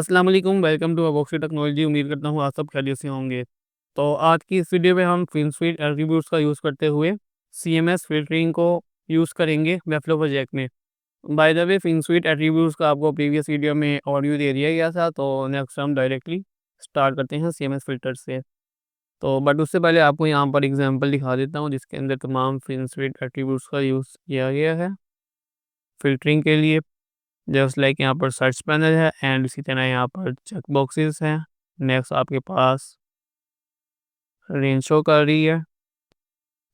अस्सलाम वालेकुम, welcome to अवॉक्सी technology. उम्मीद करता हूँ आप सब खैरियत से होंगे। तो आज की इस वीडियो में हम फिनस्वीट एट्रीब्यूट्स का यूज़ करते हुए सीएमएस फ़िल्टरिंग को यूज़ करेंगे वेबफ्लो प्रोजेक्ट में। बाय द वे फिनस्वीट एट्रीब्यूट्स का आपको प्रीवियस वीडियो में ओवरव्यू दे दिया गया था, तो नेक्स्ट हम डायरेक्टली स्टार्ट करते हैं सीएमएस फ़िल्टर से। तो बट उससे पहले आपको यहाँ पर एग्जांपल दिखा देता हूँ जिसके अंदर तमाम फिनस्वीट एट्रीब्यूट्स का यूज़ किया गया है फ़िल्टरिंग के लिए। जस्ट लाइक यहाँ पर सर्च पैनल है एंड इसी तरह यहाँ पर चेक बॉक्सेस हैं। नेक्स्ट आपके पास रेंज शो कर रही है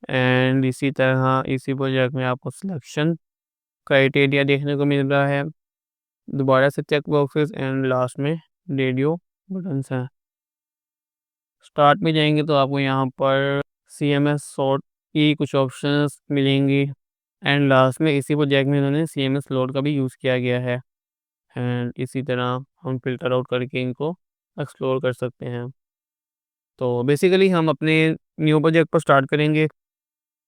एंड इसी तरह इसी प्रोजेक्ट में आपको सिलेक्शन क्राइटेरिया देखने को मिल रहा है। दोबारा से चेक बॉक्सेस एंड लास्ट में रेडियो बटन्स हैं। स्टार्ट में जाएंगे तो आपको यहाँ पर CMS सॉर्ट की कुछ ऑप्शंस मिलेंगी एंड लास्ट में इसी प्रोजेक्ट में इन्होंने CMS लोड का भी यूज़ किया गया है एंड इसी तरह हम फ़िल्टर आउट करके इनको एक्सप्लोर कर सकते हैं। तो बेसिकली हम अपने न्यू प्रोजेक्ट पर स्टार्ट करेंगे।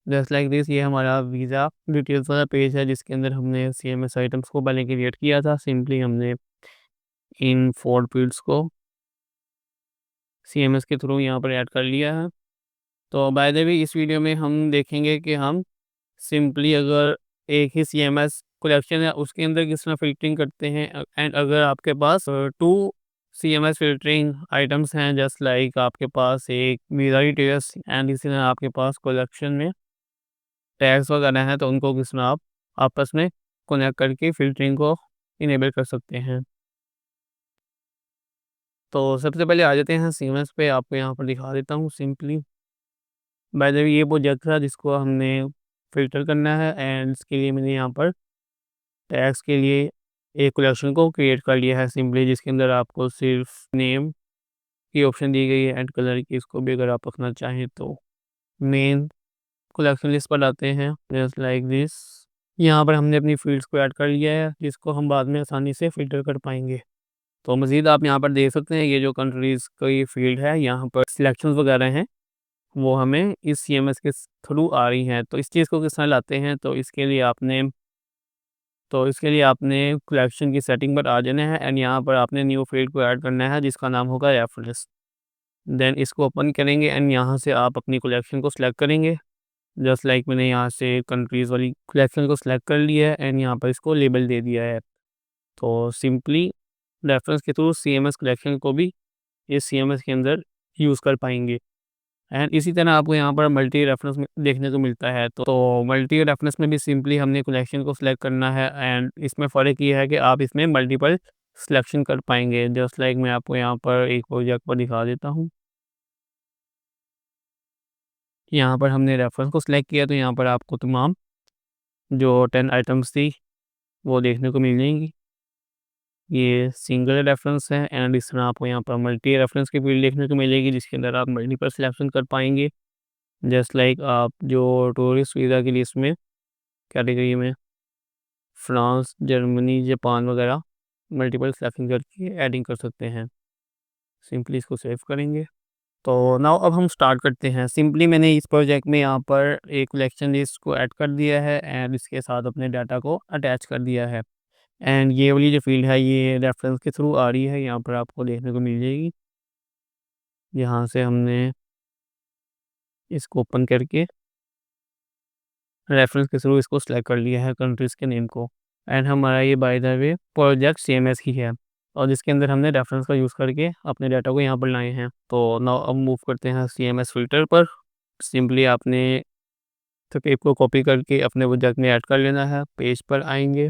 जस्ट लाइक दिस, ये हमारा वीज़ा डिटेल्स वाला पेज है जिसके अंदर हमने CMS आइटम्स को पहले क्रिएट किया था। सिंपली हमने इन 4 फील्ड्स को CMS के थ्रू यहाँ पर ऐड कर लिया है। तो बाय द वे इस वीडियो में हम देखेंगे कि हम सिंपली अगर एक ही CMS कलेक्शन है उसके अंदर किस तरह फ़िल्टरिंग करते हैं एंड अगर आपके पास 2 CMS फ़िल्टरिंग आइटम्स हैं, जस्ट लाइक आपके पास एक वीज़ा डिटेल्स एंड इसी तरह आपके पास कलेक्शन में टैग्स वगैरह हैं, तो उनको किस तरह आप आपस में कनेक्ट करके फ़िल्टरिंग को इनेबल कर सकते हैं। तो सबसे पहले आ जाते हैं CMS पे। आपको यहाँ पर दिखा देता हूँ सिंपली। बाय द वे ये प्रोजेक्ट था जिसको हमने फ़िल्टर करना है एंड इसके लिए मैंने यहाँ पर टैग्स के लिए एक कलेक्शन को क्रिएट कर लिया है सिंपली, जिसके अंदर आपको सिर्फ नेम की ऑप्शन दी गई है एंड कलर की। इसको भी अगर आप रखना चाहें तो मेन कलेक्शन लिस्ट पर आते हैं जस्ट लाइक दिस। यहाँ पर हमने अपनी फील्ड्स को ऐड कर लिया है जिसको हम बाद में आसानी से फ़िल्टर कर पाएंगे। तो मज़ीद आप यहाँ पर देख सकते हैं ये जो कंट्रीज़ की फील्ड है, यहाँ पर सिलेक्शंस वगैरह हैं वो हमें इस CMS के थ्रू आ रही हैं। तो इस चीज़ को किस तरह लाते हैं, तो इसके लिए आपने कलेक्शन की सेटिंग पर आ जाना है एंड यहाँ पर आपने न्यू फील्ड को ऐड करना है जिसका नाम होगा रेफरेंस। देन इसको ओपन करेंगे एंड यहाँ से आप अपनी कलेक्शन को सिलेक्ट करेंगे। जस्ट लाइक मैंने यहाँ से कंट्रीज़ वाली कलेक्शन को सिलेक्ट कर लिया है एंड यहाँ पर इसको लेबल दे दिया है। तो सिंपली रेफरेंस के थ्रू CMS कलेक्शन को भी इस CMS के अंदर यूज़ कर पाएंगे एंड इसी तरह आपको यहाँ पर मल्टी रेफरेंस में देखने को मिलता है। तो मल्टी रेफरेंस में भी सिंपली हमने कलेक्शन को सिलेक्ट करना है एंड इसमें फ़र्क ये है कि आप इसमें मल्टीपल सिलेक्शन कर पाएंगे। जस्ट लाइक मैं आपको यहाँ पर एक प्रोजेक्ट पर दिखा देता हूँ। यहाँ पर हमने रेफरेंस को सिलेक्ट किया तो यहाँ पर आपको तमाम जो 10 आइटम्स थी वो देखने को मिल जाएंगी। ये सिंगल रेफरेंस है एंड इस तरह आपको यहाँ पर मल्टी रेफरेंस की फील्ड देखने को मिलेगी जिसके अंदर आप मल्टीपल सिलेक्शन कर पाएंगे। जस्ट लाइक आप जो टूरिस्ट वीज़ा की लिस्ट में कैटेगरी में फ्रांस, जर्मनी, जापान वगैरह मल्टीपल सिलेक्शन करके एडिंग कर सकते हैं। सिंपली इसको सेव करेंगे। तो नाउ अब हम स्टार्ट करते हैं। सिंपली मैंने इस प्रोजेक्ट में यहाँ पर एक कलेक्शन लिस्ट को ऐड कर दिया है एंड इसके साथ अपने डाटा को अटैच कर दिया है एंड ये वाली जो फील्ड है ये रेफरेंस के थ्रू आ रही है, यहाँ पर आपको देखने को मिल जाएगी। यहाँ से हमने इसको ओपन करके रेफरेंस के थ्रू इसको सिलेक्ट कर लिया है कंट्रीज़ के नेम को एंड हमारा ये bye the way project CMS ही है और जिसके अंदर हमने रेफरेंस का यूज़ करके अपने डाटा को यहाँ पर लाए हैं। तो नाउ अब मूव करते हैं CMS फ़िल्टर पर। सिंपली आपने तो टेप को कॉपी करके अपने प्रोजेक्ट में ऐड कर लेना है। पेज पर आएंगे,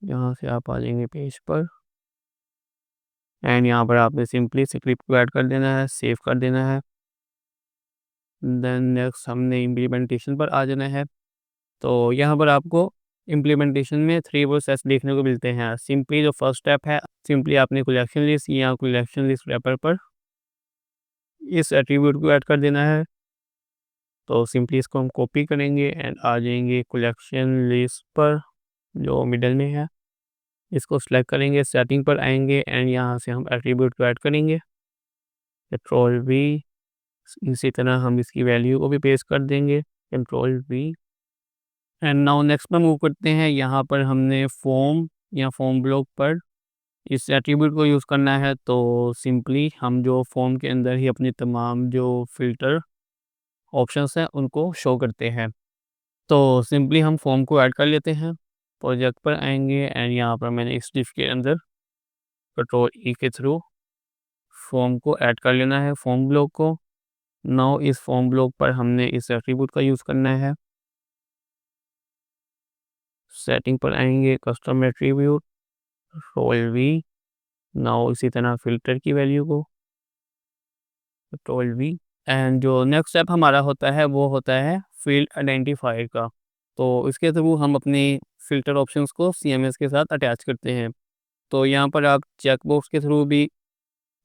यहाँ से आप आ जाएंगे पेज पर एंड यहाँ पर आपने सिंपली स्क्रिप्ट को ऐड कर देना है, सेव कर देना है। देन नेक्स्ट हमने इम्प्लीमेंटेशन पर आ जाना है। तो यहाँ पर आपको इम्प्लीमेंटेशन में 3 प्रोसेस देखने को मिलते हैं। सिंपली जो फर्स्ट स्टेप है, सिंपली आपने कलेक्शन लिस्ट या कलेक्शन लिस्ट रैपर पर इस एट्रीब्यूट को ऐड कर देना है। तो सिंपली इसको हम कॉपी करेंगे एंड आ जाएंगे कलेक्शन लिस्ट पर जो मिडल में है। इसको सिलेक्ट करेंगे, सेटिंग पर आएंगे एंड यहाँ से हम एट्रीब्यूट को ऐड करेंगे Ctrl+V। इसी तरह हम इसकी वैल्यू को भी पेस्ट कर देंगे Ctrl+V एंड नाउ नेक्स्ट में मूव करते हैं। यहाँ पर हमने फॉर्म या फॉर्म ब्लॉक पर इस एट्रीब्यूट को यूज़ करना है तो सिंपली हम जो फॉर्म के अंदर ही अपनी तमाम जो फ़िल्टर ऑप्शंस हैं उनको शो करते हैं। तो सिंपली हम फॉर्म को ऐड कर लेते हैं। प्रोजेक्ट पर आएँगे एंड यहाँ पर मैंने इस डिफ के अंदर कंट्रोल ई के थ्रू फॉर्म को ऐड कर लेना है, फॉर्म ब्लॉक को। नाउ इस फॉर्म ब्लॉक पर हमने इस एट्रीब्यूट का यूज़ करना है। सेटिंग पर आएँगे, custom attribute, control we. Now इसी तरह फ़िल्टर की वैल्यू को कंट्रोल वी। एंड जो नेक्स्ट स्टेप हमारा होता है वो होता है फ़ील्ड आइडेंटिफायर का। तो इसके थ्रू हम अपनी फ़िल्टर ऑप्शंस को सीएमएस के साथ अटैच करते हैं। तो यहाँ पर आप चेक बॉक्स के थ्रू भी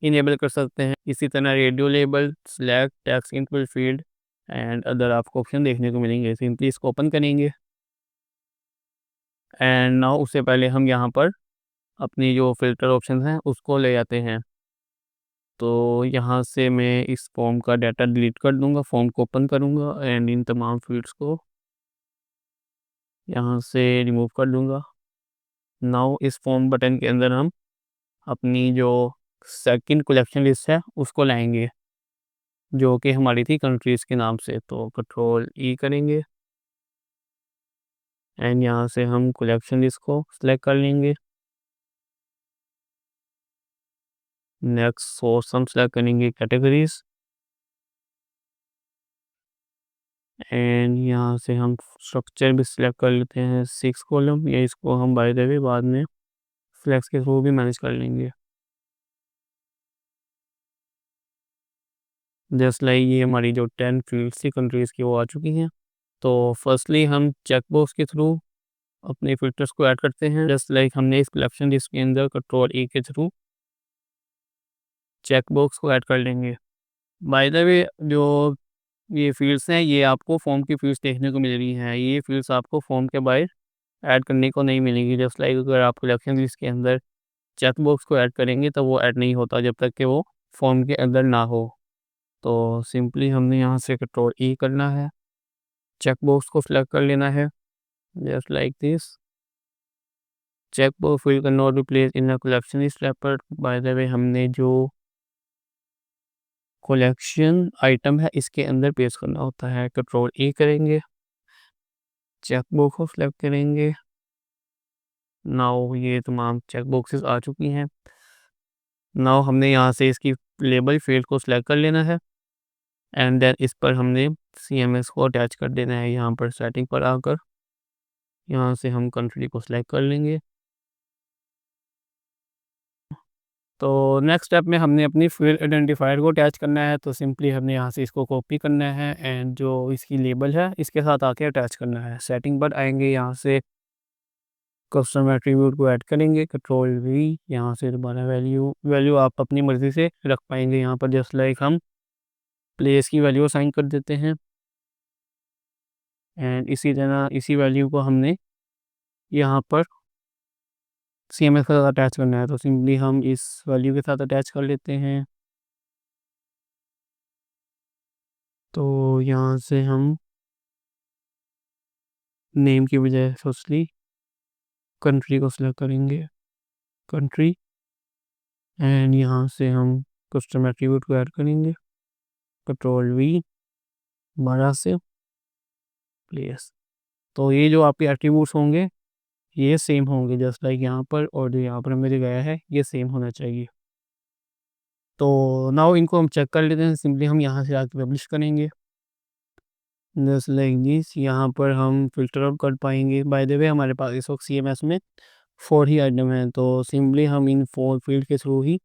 इनेबल कर सकते हैं। इसी तरह radio label, select, text input field and other आपको ऑप्शन देखने को मिलेंगे। सिंपली इसको ओपन करेंगे एंड नाउ उससे पहले हम यहाँ पर अपनी जो फ़िल्टर ऑप्शंस हैं उसको ले आते हैं। तो यहाँ से मैं इस फॉर्म का डाटा डिलीट कर दूँगा, फॉर्म को ओपन करूँगा एंड इन तमाम फ़ील्ड्स को यहाँ से रिमूव कर दूँगा। नाउ इस फॉर्म बटन के अंदर हम अपनी जो सेकंड कलेक्शन लिस्ट है उसको लाएँगे, जो कि हमारी थी कंट्रीज़ के नाम से। तो कंट्रोल ई करेंगे एंड यहाँ से हम कलेक्शन लिस्ट को सिलेक्ट कर लेंगे। नेक्स्ट सोर्स हम सिलेक्ट करेंगे कैटेगरीज़ एंड यहाँ से हम स्ट्रक्चर भी सिलेक्ट कर लेते हैं 6 कॉलम। या इसको हम बाय द वे बाद में फ्लेक्स के थ्रू भी मैनेज कर लेंगे। जस्ट लाइक ये हमारी जो 10 फील्ड्स थी कंट्रीज़ की वो आ चुकी हैं। तो फर्स्टली हम चेक बॉक्स के थ्रू अपने फ़िल्टर्स को ऐड करते हैं। जस्ट लाइक हमने इस कलेक्शन लिस्ट के अंदर कंट्रोल ई के थ्रू चेक बॉक्स को ऐड कर लेंगे। बाय द वे जो ये फ़ील्ड्स हैं ये आपको फॉर्म की फ़ील्ड्स देखने को मिल रही हैं। ये फ़ील्ड्स आपको फॉर्म के बाहर ऐड करने को नहीं मिलेंगी। जस्ट लाइक अगर आप कलेक्शन लिस्ट के अंदर चेक बॉक्स को ऐड करेंगे तो वो ऐड नहीं होता जब तक कि वो फॉर्म के अंदर ना हो। तो सिंपली हमने यहाँ से कंट्रोल ई करना है, चेक बॉक्स को सिलेक्ट कर लेना है just like this. Check box field can not be placed in a collection list wrapper. By the way हमने जो कलेक्शन आइटम है इसके अंदर पेस्ट करना होता है। कंट्रोल ई करेंगे, चेक बॉक्स को सिलेक्ट करेंगे। नाउ ये तमाम चेक बॉक्सेस आ चुकी हैं। नाउ हमने यहाँ से इसकी लेबल फील्ड को सिलेक्ट कर लेना है एंड देन इस पर हमने सीएमएस को अटैच कर देना है। यहाँ पर सेटिंग पर आकर यहाँ से हम कंट्री को सिलेक्ट कर लेंगे। तो नेक्स्ट स्टेप में हमने अपनी फील्ड आइडेंटिफायर को अटैच करना है। तो सिंपली हमने यहाँ से इसको कॉपी करना है एंड जो इसकी लेबल है इसके साथ आके अटैच करना है। सेटिंग पर आएंगे, यहाँ से कस्टम एट्रीब्यूट को ऐड करेंगे, कंट्रोल वी। यहाँ से दोबारा वैल्यू आप अपनी मर्ज़ी से रख पाएंगे। यहाँ पर जस्ट लाइक हम प्लेस की वैल्यू असाइन कर देते हैं एंड इसी तरह इसी वैल्यू को हमने यहाँ पर सीएमएस के साथ अटैच करना है। तो सिंपली हम इस वैल्यू के साथ अटैच कर लेते हैं। तो यहाँ से हम नेम की बजाय फर्स्टली कंट्री को सिलेक्ट करेंगे, कंट्री एंड यहाँ से हम कस्टम एट्रीब्यूट को ऐड करेंगे, कंट्रोल वी दोबारा से प्लेस। तो ये जो आपके एट्रीब्यूट्स होंगे ये सेम होंगे जस्ट लाइक यहाँ पर, और जो यहाँ पर हमने गया है ये सेम होना चाहिए। तो नाउ इनको हम चेक कर लेते हैं। सिंपली हम यहाँ से आके पब्लिश करेंगे जस्ट लाइक दिस। यहाँ पर हम फ़िल्टर आउट कर पाएंगे। बाय द वे हमारे पास इस वक्त सीएमएस में 4 ही आइटम हैं। तो सिंपली हम इन 4 फील्ड के थ्रू ही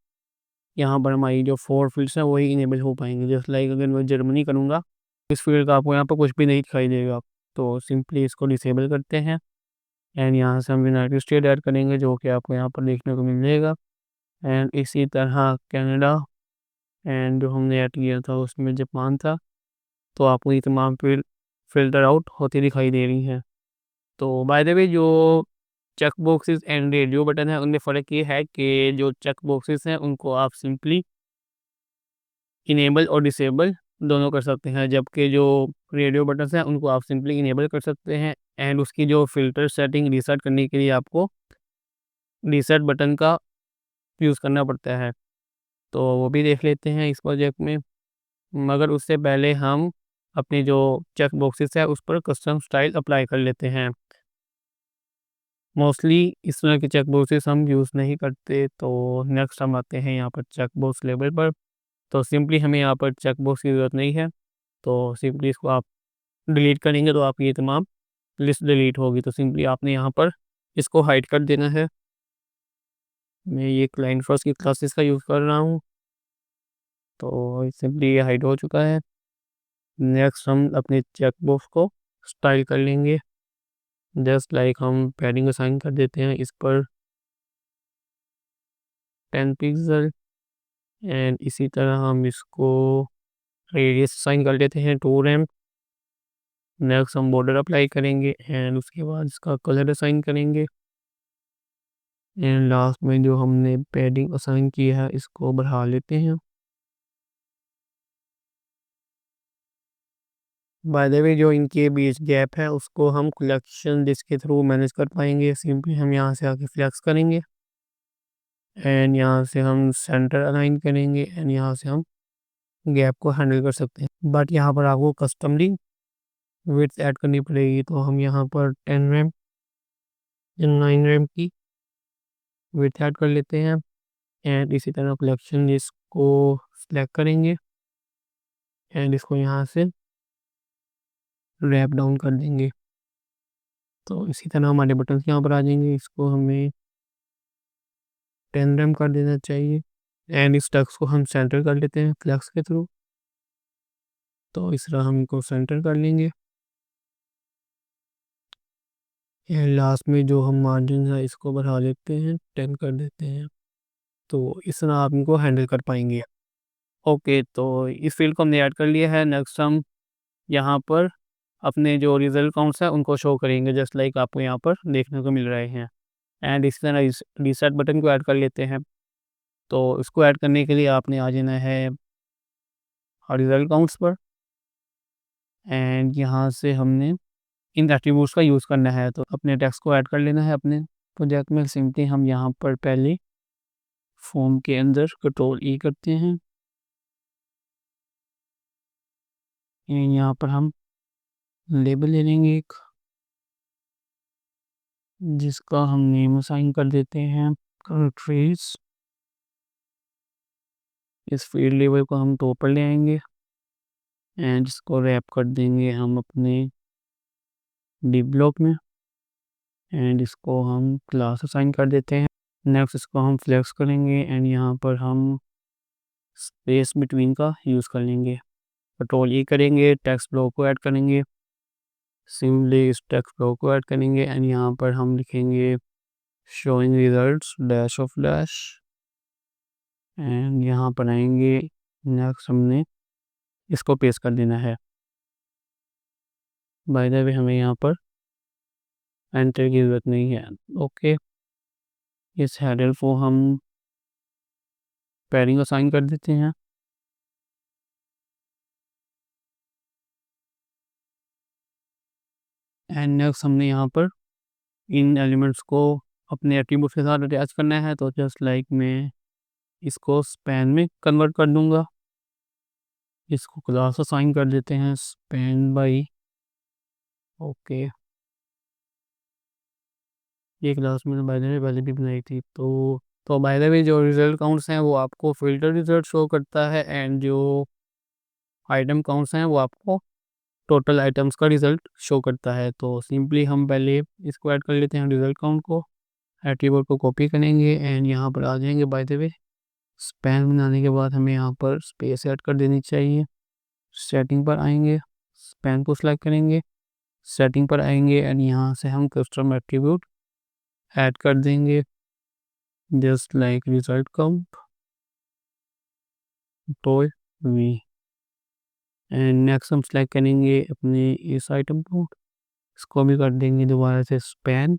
यहाँ पर हमारी जो 4 फील्ड्स हैं वही इनेबल हो पाएंगे। जस्ट लाइक अगर मैं जर्मनी करूँगा इस फील्ड का आपको यहाँ पर कुछ भी नहीं दिखाई देगा। तो सिंपली इसको डिसेबल करते हैं एंड यहाँ से हम यूनाइटेड स्टेट ऐड करेंगे जो कि आपको यहाँ पर देखने को मिल जाएगा। एंड इसी तरह कनाडा एंड जो हमने ऐड किया था उसमें जापान था। तो आपको ये तमाम फ़िल्टर आउट होती दिखाई दे रही हैं। तो बाय द वे जो check boxes and radio button है उनमें फ़र्क ये है कि जो चेक बॉक्सेस हैं उनको आप सिंपली इनेबल और डिसेबल दोनों कर सकते हैं, जबकि जो रेडियो बटन्स हैं उनको आप सिंपली इनेबल कर सकते हैं एंड उसकी जो फ़िल्टर सेटिंग रीसेट करने के लिए आपको रीसेट बटन का यूज़ करना पड़ता है, तो वो भी देख लेते हैं इस प्रोजेक्ट में। मगर उससे पहले हम अपनी जो चेक बॉक्सेस है उस पर कस्टम स्टाइल अप्लाई कर लेते हैं। मोस्टली इस तरह के चेक बॉक्सेस हम यूज़ नहीं करते। तो नेक्स्ट हम आते हैं यहाँ पर चेक बॉक्स लेबल पर। तो सिंपली हमें यहाँ पर चेक बॉक्स की ज़रूरत नहीं है, तो सिंपली इसको आप डिलीट करेंगे तो आपकी ये तमाम लिस्ट डिलीट होगी। तो सिंपली आपने यहाँ पर इसको हाइड कर देना है। मैं ये क्लाइंट फर्स्ट की क्लासेस का यूज़ कर रहा हूँ, तो सिंपली ये हाइड हो चुका है। नेक्स्ट हम अपने चेक बॉक्स को स्टाइल कर लेंगे। जस्ट लाइक हम पैडिंग असाइन कर देते हैं इस पर 10 पिक्सल, एंड इसी तरह हम इसको रेडियस असाइन कर लेते हैं 2 rem। नेक्स्ट हम बॉर्डर अप्लाई करेंगे एंड उसके बाद इसका कलर असाइन करेंगे। एंड लास्ट में जो हमने पैडिंग असाइन किया है इसको बढ़ा लेते हैं। बाय द वे जो इनके बीच गैप है उसको हम कलेक्शन लिस्ट के थ्रू मैनेज कर पाएंगे। सिंपली हम यहाँ से आके फ्लेक्स करेंगे एंड यहाँ से हम सेंटर अलाइन करेंगे एंड यहाँ से हम गैप को हैंडल कर सकते हैं। बट यहाँ पर आपको कस्टमली विड्थ ऐड करनी पड़ेगी, तो हम यहाँ पर 10 rem या 9 rem की विड्थ ऐड कर लेते हैं एंड इसी तरह कलेक्शन लिस्ट को सिलेक्ट करेंगे एंड इसको यहाँ से रैप डाउन कर देंगे। तो इसी तरह हमारे बटन यहाँ पर आ जाएंगे। इसको हमें 10 rem कर देना चाहिए एंड इस टेक्स्ट को हम सेंटर कर लेते हैं फ्लेक्स के थ्रू। तो इस तरह हम इनको सेंटर कर लेंगे एंड लास्ट में जो हम मार्जिन है इसको बढ़ा लेते हैं, 10 कर देते हैं। तो इस तरह आप इनको हैंडल कर पाएंगे। ओके, तो इस फील्ड को हमने ऐड कर लिया है। नेक्स्ट हम यहाँ पर अपने जो रिजल्ट काउंट्स हैं उनको शो करेंगे, जस्ट लाइक आपको यहाँ पर देखने को मिल रहे हैं। एंड इसी तरह इस रीसेट बटन को ऐड कर लेते हैं। तो इसको ऐड करने के लिए आपने आ जाना है रिजल्ट काउंट्स पर एंड यहाँ से हमने इन एट्रीब्यूट्स का यूज़ करना है। तो अपने टेक्स्ट को ऐड कर लेना है अपने प्रोजेक्ट में। सिंपली हम यहाँ पर पहले फॉर्म के अंदर Ctrl+E करते हैं एंड यहाँ पर हम लेबल ले लेंगे एक, जिसका हम नेम असाइन कर देते हैं कंट्रीज। इस फील्ड लेबल को हम टॉप पर ले आएंगे एंड इसको रैप कर देंगे हम अपने डिव ब्लॉक में एंड इसको हम क्लास असाइन कर देते हैं। नेक्स्ट इसको हम फ्लेक्स करेंगे एंड यहाँ पर हम स्पेस बिटवीन का यूज़ कर लेंगे। Ctrl+E करेंगे, टेक्स्ट ब्लॉक को ऐड करेंगे। सिंपली इस टेक्स्ट ब्लॉक को ऐड करेंगे एंड यहाँ पर हम लिखेंगे showing results dash of dash and यहाँ पर आएंगे। नेक्स्ट हमने इसको पेस्ट कर देना है। बाय द वे हमें यहाँ पर एंटर की ज़रूरत नहीं है। ओके, इस हेडर को हम पैडिंग असाइन कर देते हैं एंड नेक्स्ट हमने यहाँ पर इन एलिमेंट्स को अपने एट्रीब्यूट्स के साथ अटैच करना है। तो जस्ट लाइक मैं इसको स्पैन में कन्वर्ट कर दूंगा। इसको क्लास असाइन कर देते हैं स्पैन बाई। ओके, ये क्लास मैंने बाय द वे पहले भी बनाई थी। तो बाय द वे जो रिजल्ट काउंट्स हैं वो आपको फिल्टर रिजल्ट शो करता है एंड जो आइटम काउंट्स हैं वो आपको टोटल आइटम्स का रिजल्ट शो करता है। तो सिंपली हम पहले इसको ऐड कर लेते हैं रिजल्ट काउंट को, एट्रीब्यूट को कॉपी करेंगे एंड यहाँ पर आ जाएंगे। बाय द वे स्पैन बनाने के बाद हमें यहाँ पर स्पेस ऐड कर देनी चाहिए। सेटिंग पर आएंगे, स्पैन को सिलेक्ट करेंगे, सेटिंग पर आएंगे एंड यहाँ से हम कस्टम एट्रीब्यूट ऐड कर देंगे, just like result count toy V. And next हम सिलेक्ट करेंगे अपने इस आइटम को, इसको भी कर देंगे दोबारा से स्पैन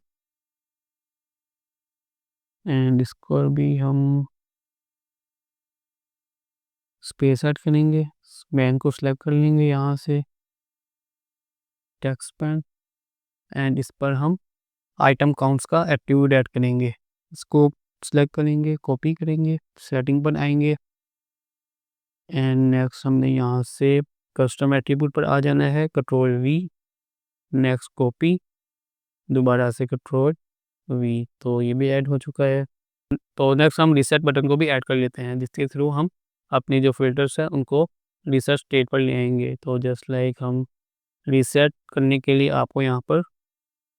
एंड इसको भी हम स्पेस ऐड करेंगे। स्पैन को सिलेक्ट कर लेंगे यहाँ से टेक्स्ट स्पैन एंड इस पर हम आइटम काउंट्स का एट्रीब्यूट ऐड करेंगे। इसको सेलेक्ट करेंगे, कॉपी करेंगे, सेटिंग पर आएंगे एंड नेक्स्ट हमने यहाँ से कस्टम एट्रीब्यूट पर आ जाना है, कंट्रोल वी, नेक्स्ट कॉपी, दोबारा से कंट्रोल वी। तो ये भी ऐड हो चुका है। तो नेक्स्ट हम रीसेट बटन को भी ऐड कर लेते हैं, जिसके थ्रू हम अपनी जो फ़िल्टर्स हैं उनको रीसेट स्टेट पर ले आएंगे। तो जस्ट लाइक हम रीसेट करने के लिए आपको यहाँ पर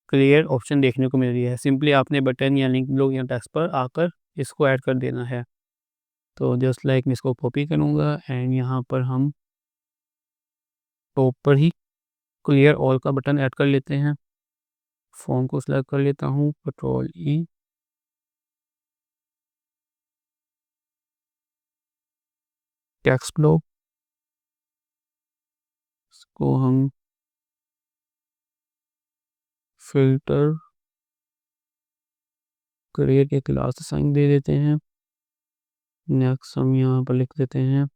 क्लियर ऑप्शन देखने को मिल रही है। सिंपली आपने बटन या लिंक ब्लॉक या टेक्स्ट पर आकर इसको ऐड कर देना है। तो जस्ट लाइक मैं इसको कॉपी करूँगा एंड यहाँ पर हम टॉप पर ही क्लियर ऑल का बटन ऐड कर लेते हैं। फ़ॉन्ट को सिलेक्ट कर लेता हूँ, कंट्रोल ई, टेक्स्ट ब्लॉक, इसको हम फ़िल्टर क्रिएट एक क्लास असाइन दे देते हैं। नेक्स्ट हम यहाँ पर लिख देते हैं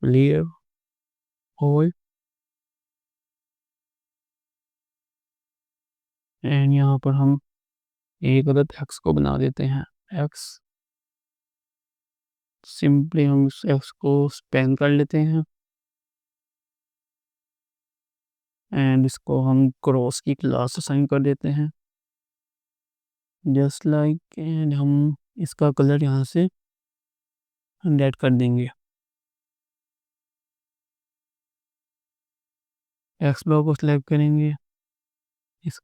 क्लियर ऑल एंड यहाँ पर हम एक अदद एक्स को बना देते हैं, एक्स। सिंपली हम इस एक्स को स्पैन कर लेते हैं एंड इसको हम क्रॉस की क्लास असाइन कर देते हैं, जस्ट लाइक। एंड हम इसका कलर यहाँ से रेड कर देंगे। एक्स ब्लॉक को सिलेक्ट करेंगे इस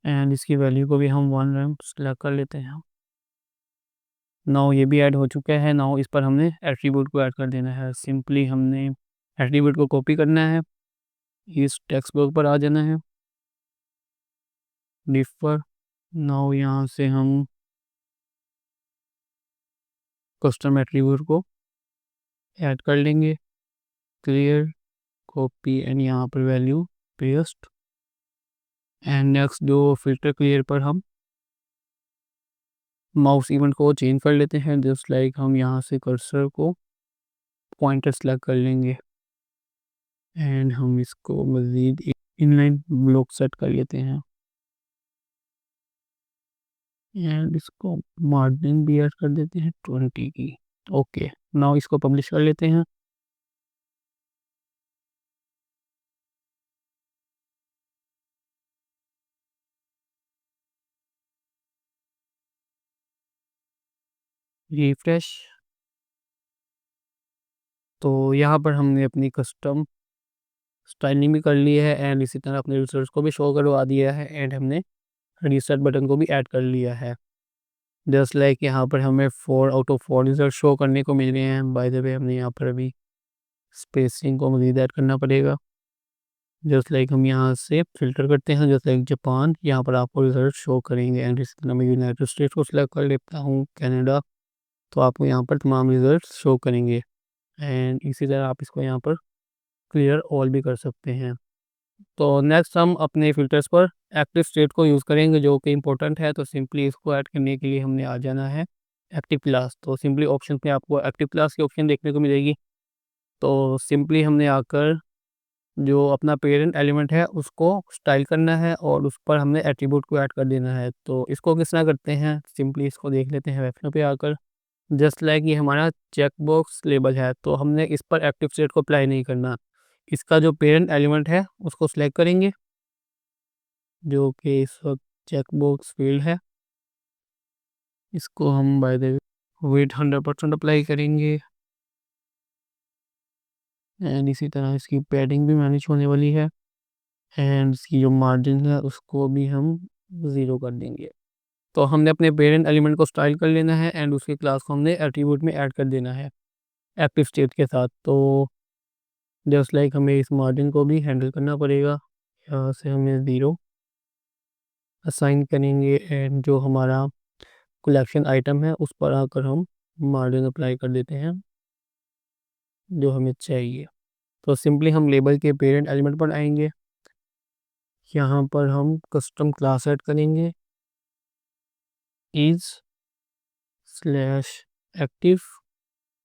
एंड इसकी वैल्यू को भी हम 1 रैम सेलेक्ट कर लेते हैं। नाउ ये भी ऐड हो चुका है। नाउ इस पर हमने एट्रीब्यूट को ऐड कर देना है। सिंपली हमने एट्रीब्यूट को कॉपी करना है, इस टेक्स्ट बॉक्स पर आ जाना है, डिफ पर। नाउ यहाँ से हम कस्टम एट्रीब्यूट को ऐड कर लेंगे, क्लियर, कॉपी एंड यहाँ पर वैल्यू पेस्ट एंड नेक्स्ट जो फिल्टर क्लियर पर हम माउस इवेंट को चेंज कर लेते हैं, जस्ट लाइक हम यहाँ से कर्सर को पॉइंटर सेलेक्ट कर लेंगे एंड हम इसको मज़ीद इनलाइन ब्लॉक सेट कर लेते हैं एंड इसको मार्जिन भी ऐड कर देते हैं 20 की। ओके, नाउ इसको पब्लिश कर लेते हैं। रिफ्रेश। तो यहाँ पर हमने अपनी कस्टम स्टाइलिंग भी कर ली है एंड इसी तरह अपने रिजल्ट्स को भी शो करवा दिया है एंड हमने रीसेट बटन को भी ऐड कर लिया है। जस्ट लाइक यहाँ पर हमें 4 आउट ऑफ 4 रिजल्ट शो करने को मिल रहे हैं। बाय द वे हमने यहाँ पर अभी स्पेसिंग को मज़ीद ऐड करना पड़ेगा। जस्ट लाइक हम यहाँ से फ़िल्टर करते हैं, जस्ट लाइक जापान, यहाँ पर आपको रिजल्ट शो करेंगे एंड इसी तरह मैं यूनाइटेड स्टेट्स को सिलेक्ट कर लेता हूँ, कनाडा, तो आपको यहाँ पर तमाम रिजल्ट शो करेंगे एंड इसी तरह आप इसको यहाँ पर क्लियर ऑल भी कर सकते हैं। तो नेक्स्ट हम अपने फ़िल्टर्स पर एक्टिव स्टेट को यूज़ करेंगे, जो कि इम्पोर्टेंट है। तो सिंपली इसको ऐड करने के लिए हमने आ जाना है एक्टिव क्लास। तो सिंपली ऑप्शन पे आपको एक्टिव क्लास की ऑप्शन देखने को मिलेगी। तो सिंपली हमने आकर जो अपना पेरेंट एलिमेंट है उसको स्टाइल करना है और उस पर हमने एट्रीब्यूट को ऐड कर देना है। तो इसको किस तरह करते हैं, सिंपली इसको देख लेते हैं वेबसाइट पे आकर। जस्ट लाइक ये हमारा चेक बॉक्स लेबल है, तो हमने इस पर एक्टिव स्टेट को अप्लाई नहीं करना। इसका जो पेरेंट एलिमेंट है उसको सिलेक्ट करेंगे, जो कि इस वक्त चेक बॉक्स फील्ड है। इसको हम बाय द वेट 100% अप्लाई करेंगे एंड इसी तरह इसकी पैडिंग भी मैनेज होने वाली है एंड इसकी जो मार्जिन है उसको भी हम 0 कर देंगे। तो हमने अपने पेरेंट एलिमेंट को स्टाइल कर लेना है एंड उसकी क्लास को हमने एट्रीब्यूट में ऐड कर देना है एक्टिव स्टेट के साथ। तो जस्ट लाइक हमें इस मार्जिन को भी हैंडल करना पड़ेगा। यहाँ से हमें 0 असाइन करेंगे एंड जो हमारा कलेक्शन आइटम है उस पर आकर हम मार्जिन अप्लाई कर देते हैं जो हमें चाहिए। तो सिंपली हम लेबल के पेरेंट एलिमेंट पर आएंगे, यहाँ पर हम कस्टम क्लास ऐड करेंगे, इज स्लैश एक्टिव।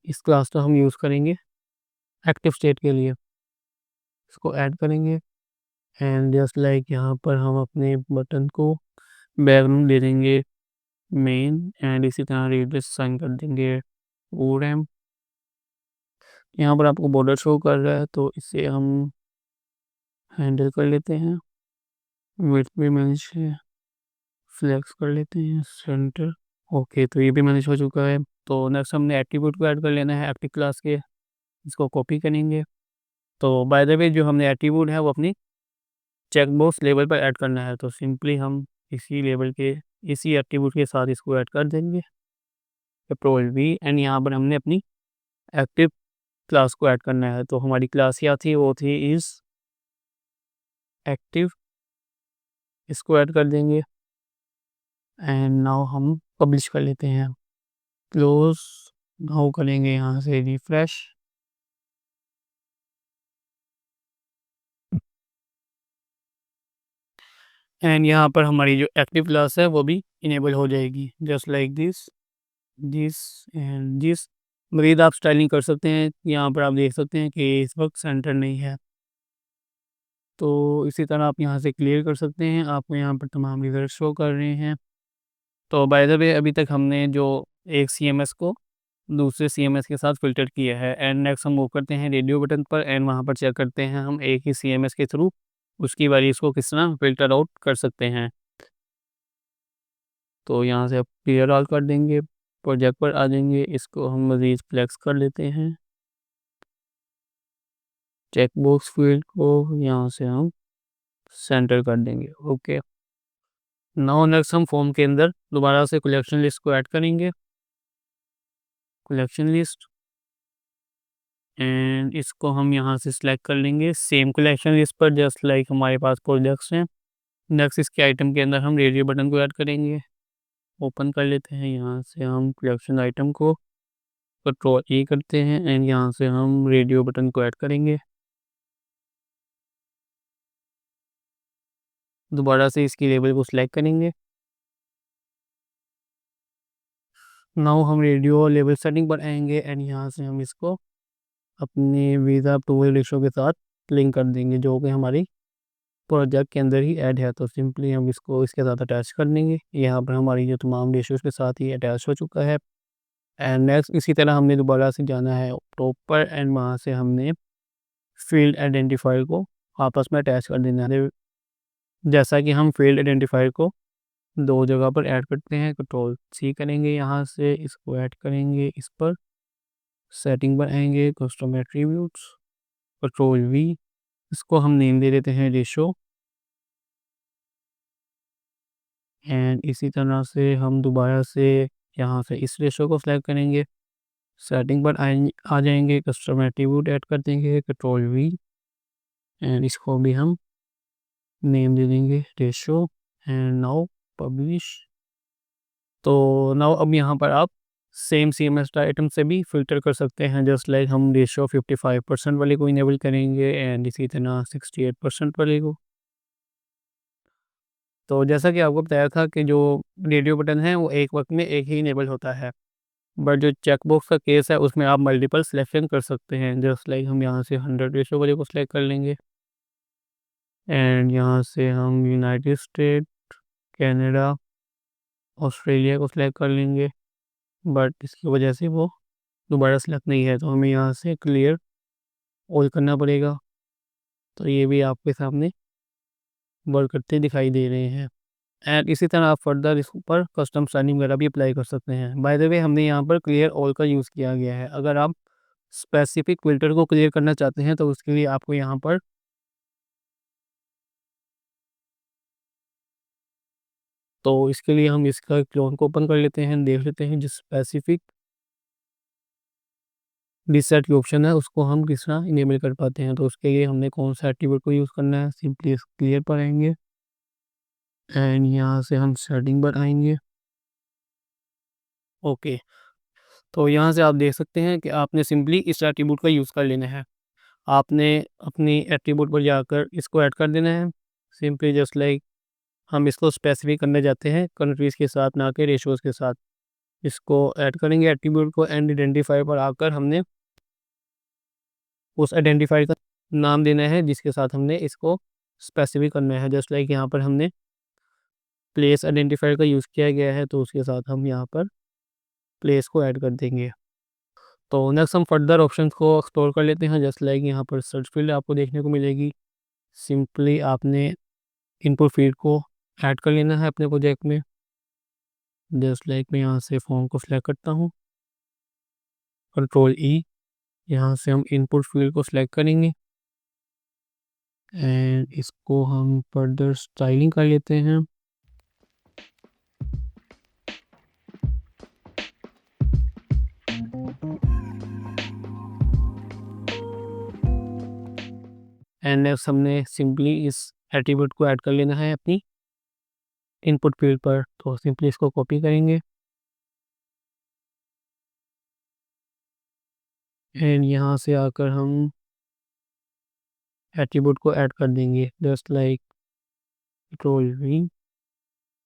इस क्लास का हम यूज़ करेंगे एक्टिव स्टेट के लिए। इसको ऐड करेंगे एंड जस्ट लाइक यहाँ पर हम अपने बटन को बैकग्राउंड दे देंगे मेन एंड इसी तरह रेडियस साइन कर देंगे ओरम। यहाँ पर आपको बॉर्डर शो कर रहा है तो इसे हम हैंडल कर लेते हैं, विड्थ भी मैनेज है, फ्लेक्स कर लेते हैं सेंटर। ओके, तो ये भी मैनेज हो चुका है। तो नेक्स्ट हमने एट्रीब्यूट को ऐड कर लेना है एक्टिव क्लास के, इसको कॉपी करेंगे। तो बाय द वे जो हमने एट्रीब्यूट है वो अपनी चेकबॉक्स लेवल पर ऐड करना है, तो सिंपली हम इसी लेवल के इसी एट्रीब्यूट के साथ इसको ऐड कर देंगे कंट्रोल वी एंड यहाँ पर हमने अपनी एक्टिव क्लास को ऐड करना है। तो हमारी क्लास क्या थी, वो थी इज एक्टिव, इसको ऐड कर देंगे एंड नाउ हम पब्लिश कर लेते हैं, क्लोज। नाउ करेंगे यहाँ से रिफ्रेश एंड यहाँ पर हमारी जो एक्टिव क्लास है वो भी इनेबल हो जाएगी just like this this and this. मज़ीद आप स्टाइलिंग कर सकते हैं, यहाँ पर आप देख सकते हैं कि इस वक्त सेंटर नहीं है, तो इसी तरह आप यहाँ से क्लियर कर सकते हैं। आपको यहाँ पर तमाम रिजल्ट शो कर रहे हैं। तो बाय द वे अभी तक हमने जो एक CMS को दूसरे CMS के साथ फ़िल्टर किया है एंड नेक्स्ट हम मूव करते हैं रेडियो बटन पर एंड वहाँ पर चेक करते हैं हम एक ही CMS के थ्रू उसकी वैल्यूज़ को किस तरह फ़िल्टर आउट कर सकते हैं। तो यहाँ से आप क्लियर ऑल कर देंगे, प्रोजेक्ट पर आ जाएंगे, इसको हम मज़ीद फ्लेक्स कर लेते हैं, चेक बॉक्स फील्ड को यहाँ से हम सेंटर कर देंगे। ओके, नाउ नेक्स्ट हम फॉर्म के अंदर दोबारा से कलेक्शन लिस्ट को ऐड करेंगे, कलेक्शन लिस्ट एंड इसको हम यहाँ से सिलेक्ट कर लेंगे सेम कलेक्शन लिस्ट पर जस्ट लाइक हमारे पास प्रोजेक्ट्स हैं। नेक्स्ट इसके आइटम के अंदर हम रेडियो बटन को ऐड करेंगे, ओपन कर लेते हैं, यहाँ से हम कलेक्शन आइटम को कंट्रोल E करते हैं एंड यहाँ से हम रेडियो बटन को ऐड करेंगे। दोबारा से इसकी लेबल को सिलेक्ट करेंगे। नाउ हम रेडियो लेवल सेटिंग पर आएंगे एंड यहाँ से हम इसको अपने वीज़ा अप्रूवल रेशो के साथ लिंक कर देंगे जो कि हमारी प्रोजेक्ट के अंदर ही ऐड है। तो सिंपली हम इसको इसके साथ अटैच कर देंगे। यहाँ पर हमारी जो तमाम रेशोज़ के साथ ही अटैच हो चुका है एंड नेक्स्ट इसी तरह हमने दोबारा से जाना है टॉप पर एंड वहाँ से हमने फील्ड आइडेंटिफायर को आपस में अटैच कर देना है। जैसा कि हम फील्ड आइडेंटिफायर को दो जगह पर ऐड करते हैं, कंट्रोल C करेंगे, यहाँ से इसको ऐड करेंगे, इस पर सेटिंग पर आएंगे, कस्टम एट्रीब्यूट्स, कंट्रोल V, इसको हम नेम दे देते हैं रेशो एंड इसी तरह से हम दोबारा से यहाँ से इस रेशो को सिलेक्ट करेंगे, सेटिंग पर आ जाएंगे, कस्टम एट्रीब्यूट ऐड कर देंगे, कंट्रोल V एंड इसको भी हम नेम दे देंगे रेशो एंड नाउ पब्लिश। तो नाउ अब यहाँ पर आप सेम CMS आइटम से भी फ़िल्टर कर सकते हैं जस्ट लाइक हम रेशो 55% वाले को इनेबल करेंगे एंड इसी तरह 68% वाले को। तो जैसा कि आपको बताया था कि जो रेडियो बटन है वो एक वक्त में एक ही इनेबल होता है, बट जो चेकबॉक्स का केस है उसमें आप मल्टीपल सिलेक्शन कर सकते हैं जस्ट लाइक हम यहाँ से 100 रेशो वाले को सिलेक्ट कर लेंगे एंड यहाँ से हम यूनाइटेड स्टेट, कनाडा, ऑस्ट्रेलिया को सिलेक्ट कर लेंगे, बट इसकी वजह से वो दोबारा सेलेक्ट नहीं है तो हमें यहाँ से क्लियर ऑल करना पड़ेगा। तो ये भी आपके सामने वर्क करते दिखाई दे रहे हैं एंड इसी तरह आप फर्दर इस ऊपर कस्टम स्टाइलिंग वगैरह भी अप्लाई कर सकते हैं। बाय द वे हमने यहाँ पर क्लियर ऑल का यूज़ किया गया है। अगर आप स्पेसिफिक फ़िल्टर को क्लियर करना चाहते हैं तो उसके लिए आपको यहाँ पर तो इसके लिए हम इसका क्लोन को ओपन कर लेते हैं, देख लेते हैं जिस स्पेसिफिक डिसेट की ऑप्शन है उसको हम किस तरह इनेबल कर पाते हैं। तो उसके लिए हमने कौन सा एट्रीब्यूट को यूज़ करना है, सिंपली क्लियर पर आएंगे एंड यहाँ से हम सेटिंग पर आएंगे। ओके, तो यहाँ से आप देख सकते हैं कि आपने सिंपली इस एट्रीब्यूट का यूज़ कर लेना है। आपने अपनी एट्रीब्यूट पर जाकर इसको ऐड कर देना है, सिंपली जस्ट लाइक हम इसको स्पेसिफिक करने जाते हैं कंट्रीज़ के साथ ना कि रेशोज़ के साथ। इसको ऐड करेंगे एट्रीब्यूट को एंड आइडेंटिफायर पर आकर हमने उस आइडेंटिफायर का नाम देना है जिसके साथ हमने इसको स्पेसिफिक करना है। जस्ट लाइक यहाँ पर हमने प्लेस आइडेंटिफायर का यूज़ किया गया है, तो उसके साथ हम यहाँ पर प्लेस को ऐड कर देंगे। तो नेक्स्ट हम फर्दर ऑप्शंस को एक्सप्लोर कर लेते हैं। जस्ट लाइक यहाँ पर सर्च फील्ड आपको देखने को मिलेगी। सिंपली आपने इनपुट फील्ड को ऐड कर लेना है अपने प्रोजेक्ट में। जस्ट लाइक मैं यहाँ से फॉर्म को सिलेक्ट करता हूँ, Ctrl+E। यहाँ से हम इनपुट फील्ड को सिलेक्ट करेंगे एंड इसको हम फर्दर स्टाइलिंग कर लेते हैं। एंड नेक्स्ट हमने सिंपली इस एट्रीब्यूट को ऐड कर लेना है अपनी इनपुट फील्ड पर। तो सिंपली इसको कॉपी करेंगे एंड यहाँ से आकर हम एट्रीब्यूट को ऐड कर देंगे। Just like Ctrl+V।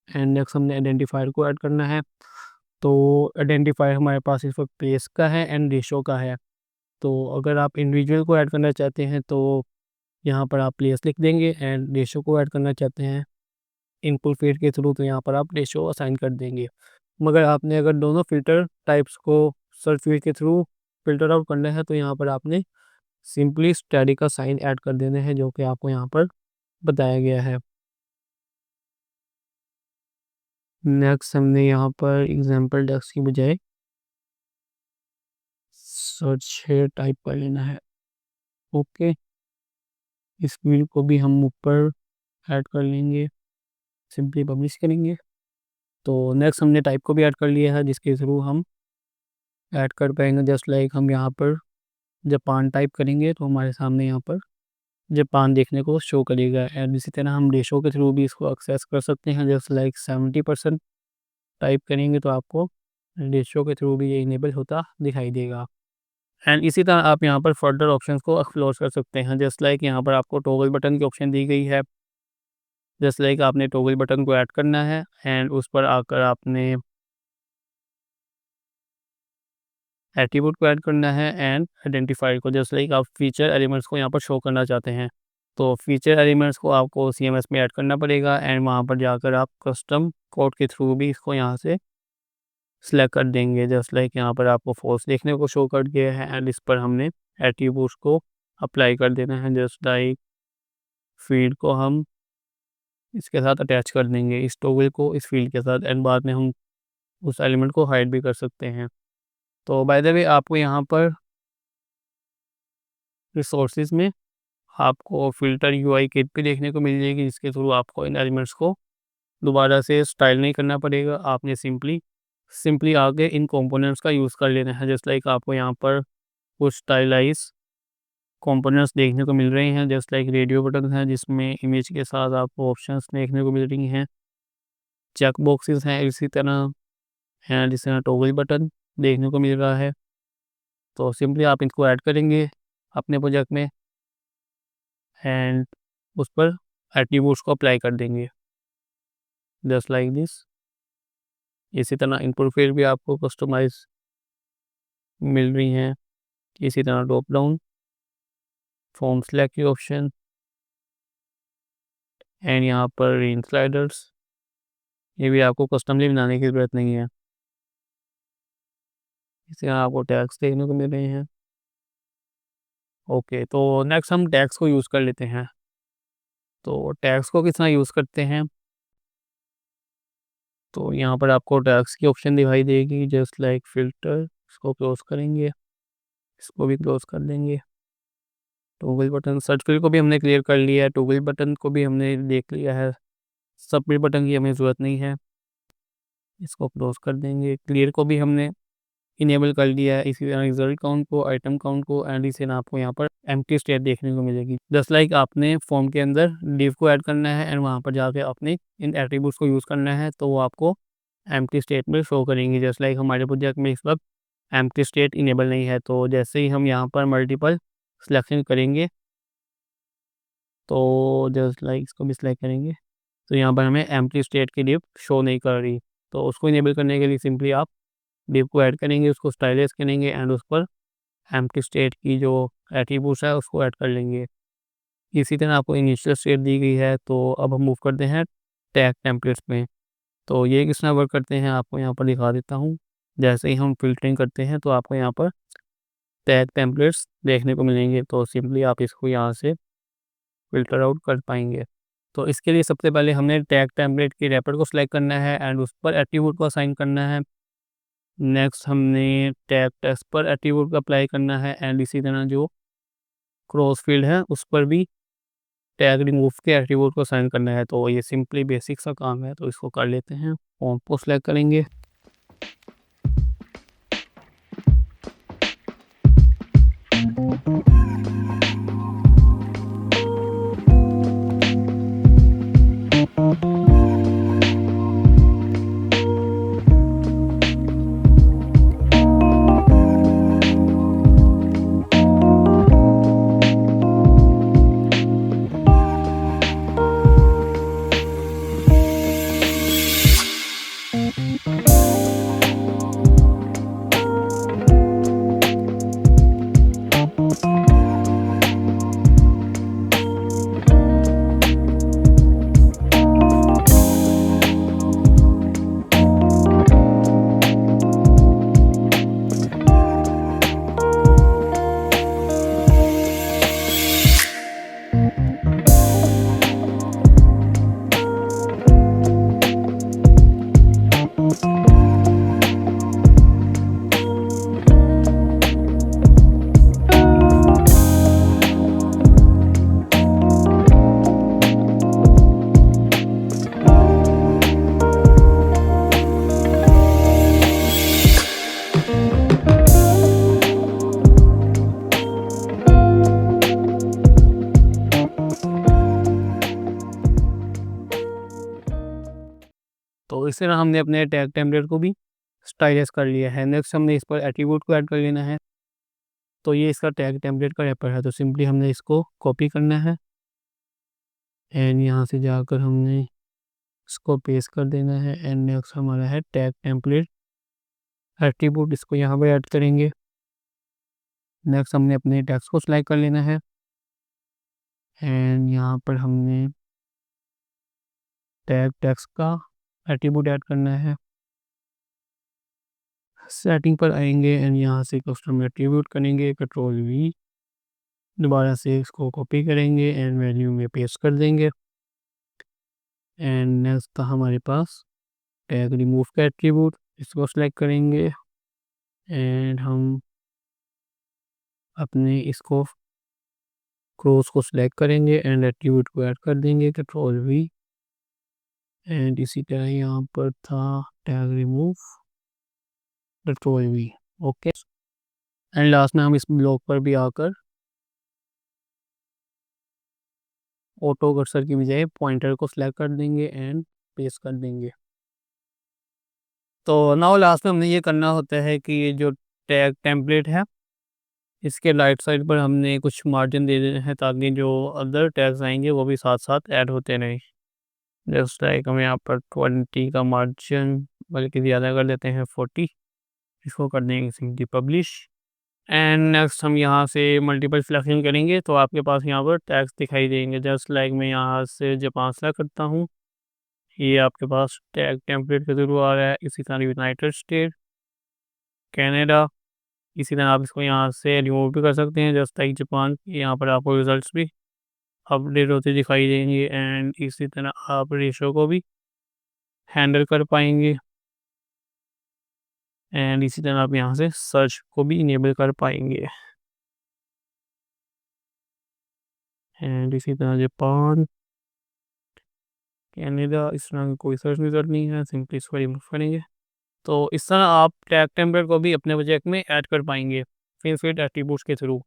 And next हमने आइडेंटिफायर को ऐड करना है। तो आइडेंटिफायर हमारे पास इस वक्त प्लेस का है एंड रेशो का है। तो अगर आप इंडिविजुअल को ऐड करना चाहते हैं तो यहाँ पर आप प्लेस लिख देंगे, एंड रेशो को ऐड करना चाहते हैं इनपुट फील्ड के थ्रू तो यहाँ पर आप रेशो असाइन कर देंगे। मगर आपने अगर दोनों फिल्टर टाइप्स को सर्च फील्ड के थ्रू फिल्टर आउट करना है तो यहाँ पर आपने सिंपली स्टैटिक का साइन ऐड कर देने हैं, जो कि आपको यहाँ पर बताया गया है। नेक्स्ट हमने यहाँ पर एग्जाम्पल टेक्स्ट की बजाय सर्च टाइप कर लेना है। ओके, इस फील्ड को भी हम ऊपर ऐड कर लेंगे, सिंपली पब्लिश करेंगे। तो नेक्स्ट हमने टाइप को भी ऐड कर लिया है, जिसके थ्रू हम ऐड कर पाएंगे। जस्ट लाइक हम यहाँ पर जापान टाइप करेंगे तो हमारे सामने यहाँ पर जापान देखने को शो करेगा। एंड इसी तरह हम रेशो के थ्रू भी इसको एक्सेस कर सकते हैं। जस्ट लाइक 70% टाइप करेंगे तो आपको रेशो के थ्रू भी ये इनेबल होता दिखाई देगा। एंड इसी तरह आप यहाँ पर फर्दर ऑप्शंस को एक्सप्लोर कर सकते हैं। जस्ट लाइक यहाँ पर आपको टॉगल बटन की ऑप्शन दी गई है। जस्ट लाइक आपने टॉगल बटन को ऐड करना है एंड उस पर आकर आपने एट्रीब्यूट को ऐड करना है एंड आइडेंटिफायर को। जस्ट लाइक आप फीचर एलिमेंट्स को यहाँ पर शो करना चाहते हैं तो फीचर एलिमेंट्स को आपको CMS में ऐड करना पड़ेगा एंड वहाँ पर जाकर आप कस्टम कोड के थ्रू भी इसको यहाँ से सिलेक्ट कर देंगे। जस्ट लाइक यहाँ पर आपको फॉल्स देखने को शो कर गया है एंड इस पर हमने एट्रीब्यूट्स को अप्लाई कर देना है। जस्ट लाइक फील्ड को हम इसके साथ अटैच कर देंगे, इस टॉगल को इस फील्ड के साथ, एंड बाद में हम उस एलिमेंट को हाइड भी कर सकते हैं। तो बाय द वे आपको यहाँ पर रिसोर्सेज में आपको फ़िल्टर UI किट भी देखने को मिल जाएगी, जिसके थ्रू आपको इन एलिमेंट्स को दोबारा से स्टाइल नहीं करना पड़ेगा। आपने सिंपली आगे इन कंपोनेंट्स का यूज़ कर लेना है। जस्ट लाइक आपको यहाँ पर कुछ स्टाइलाइज कंपोनेंट्स देखने को मिल रहे हैं। जस्ट लाइक रेडियो बटन है जिसमें इमेज के साथ आपको ऑप्शंस देखने को मिल रही हैं, चेक बॉक्सेस हैं इसी तरह हैं, जिस तरह टॉगल बटन देखने को मिल रहा है। तो सिंपली आप इनको ऐड करेंगे अपने प्रोजेक्ट में एंड उस पर एट्रीब्यूट्स को अप्लाई कर देंगे, जस्ट लाइक दिस। इसी तरह इनपुट फील्ड भी आपको कस्टमाइज मिल रही हैं। इसी तरह ड्रॉप डाउन फॉर्म सेलेक्ट की ऑप्शन एंड यहाँ पर रेंज स्लाइडर्स, ये भी आपको कस्टमली बनाने की ज़रूरत नहीं है। इसी तरह आपको टैग्स देखने को मिल रहे हैं। ओके, तो नेक्स्ट हम टैग्स को यूज़ कर लेते हैं। तो टैग्स को किस तरह यूज़ करते हैं, तो यहाँ पर आपको टैग्स की ऑप्शन दिखाई देगी। जस्ट लाइक फ़िल्टर, इसको क्लोज़ करेंगे, इसको भी क्लोज़ कर देंगे। टॉगल बटन, सर्च फील्ड को भी हमने क्लियर कर लिया है, टॉगल बटन को भी हमने देख लिया है, सबमिट बटन की हमें ज़रूरत नहीं है, इसको क्लोज़ कर देंगे। क्लियर को भी हमने इनेबल कर लिया है। इसी तरह रिजल्ट काउंट को, आइटम काउंट को, एंड इसे आपको यहाँ पर एम्प्टी स्टेट देखने को मिलेगी। जस्ट लाइक आपने फॉर्म के अंदर डिव को ऐड करना है एंड वहाँ पर जाके आपने इन एट्रीब्यूट्स को यूज़ करना है, तो वो आपको एम्प्टी स्टेट में शो करेंगे। जस्ट लाइक हमारे प्रोजेक्ट में इस वक्त एम्प्टी स्टेट इनेबल नहीं है, तो जैसे ही हम यहाँ पर मल्टीपल सिलेक्शन करेंगे तो जस्ट लाइक इसको भी सिलेक्ट करेंगे तो यहाँ पर हमें एम्प्टी स्टेट की डिव शो नहीं कर रही। तो उसको इनेबल करने के लिए सिंपली आप डिव को ऐड करेंगे, उसको स्टाइलाइज करेंगे एंड उस पर एम्प्टी स्टेट की जो एट्रीब्यूट्स है उसको ऐड कर लेंगे। इसी तरह आपको इनिशियल स्टेट दी गई है, तो अब हम मूव करते हैं टैग टेम्पलेट्स में। तो ये किस तरह वर्क करते हैं आपको यहाँ पर दिखा देता हूँ। जैसे ही हम फ़िल्टरिंग करते हैं तो आपको यहाँ पर टैग टेम्पलेट्स देखने को मिलेंगे, तो सिंपली आप इसको यहाँ से फ़िल्टर आउट कर पाएँगे। तो इसके लिए सबसे पहले हमने टैग टेम्पलेट के रैपर को सिलेक्ट करना है एंड उस पर एट्रीब्यूट को असाइन करना है। नेक्स्ट हमने टैग टेक्स्ट पर एट्रीब्यूट को अप्लाई करना है एंड इसी तरह जो क्रॉस फील्ड है उस पर भी टैग रिमूव के एट्रीब्यूट को असाइन करना है। तो ये सिंपली बेसिक सा काम है, तो इसको कर लेते हैं। फ़ॉन्ट को सिलेक्ट करेंगे। तो इस तरह हमने अपने टैग टेम्पलेट को भी स्टाइलाइज़ कर लिया है। नेक्स्ट हमने इस पर एट्रीब्यूट को ऐड कर लेना है। तो ये इसका टैग टेम्पलेट का रैपर है, तो सिंपली हमने इसको कॉपी करना है एंड यहाँ से जाकर हमने इसको पेस्ट कर देना है एंड नेक्स्ट हमारा है टैग टेम्पलेट एट्रीब्यूट, इसको यहाँ पर ऐड करेंगे। नेक्स्ट हमने अपने टेक्स्ट को सिलेक्ट कर लेना है एंड यहाँ पर हमने टैग टेक्स्ट का एट्रीब्यूट ऐड करना है। सेटिंग पर आएंगे एंड यहाँ से कस्टम एट्रीब्यूट करेंगे, कंट्रोल वी, दोबारा से इसको कॉपी करेंगे एंड वैल्यू में पेस्ट कर देंगे। एंड नेक्स्ट था हमारे पास टैग रिमूव का एट्रीब्यूट, इसको सिलेक्ट करेंगे एंड हम अपने इसको क्रॉस को सिलेक्ट करेंगे एंड एट्रीब्यूट को ऐड कर देंगे, कंट्रोल वी। एंड इसी तरह यहाँ पर था tag remove, control we, okay. And last में हम इस ब्लॉक पर भी आकर ऑटो कर्सर की बजाय पॉइंटर को सिलेक्ट कर देंगे एंड पेस्ट कर देंगे। तो नाउ लास्ट में हमने ये करना होता है कि ये जो टैग टेम्पलेट है इसके राइट साइड पर हमने कुछ मार्जिन दे देना है, ताकि जो अदर टैग्स आएंगे वो भी साथ साथ ऐड होते रहें। जस्ट लाइक हम यहाँ पर 20 का मार्जिन बल्कि ज़्यादा कर देते हैं, 40, इसको कर देंगे सिंपली पब्लिश। एंड नेक्स्ट हम यहाँ से मल्टीपल सिलेक्शन करेंगे तो आपके पास यहाँ पर टैग्स दिखाई देंगे। जस्ट लाइक मैं यहाँ से जापान सेलेक्ट करता हूँ, ये आपके पास टैग टेम्पलेट के थ्रू आ रहा है। इसी तरह यूनाइटेड स्टेट, कनाडा, इसी तरह आप इसको यहाँ से रिमूव भी कर सकते हैं। जस्ट लाइक जापान, यहाँ पर आपको रिजल्ट्स भी अपडेट होते दिखाई देंगे एंड इसी तरह आप रेशो को भी हैंडल कर पाएंगे एंड इसी तरह आप यहाँ से सर्च को भी इनेबल कर पाएंगे। एंड इसी तरह जापान, कनाडा, इस तरह की कोई सर्च रिजल्ट नहीं है, सिंपली इसको रिमूव करेंगे। तो इस तरह आप टैग टेम्पलेट को भी अपने प्रोजेक्ट में ऐड कर पाएंगे फिट एट्रीब्यूट्स के थ्रू।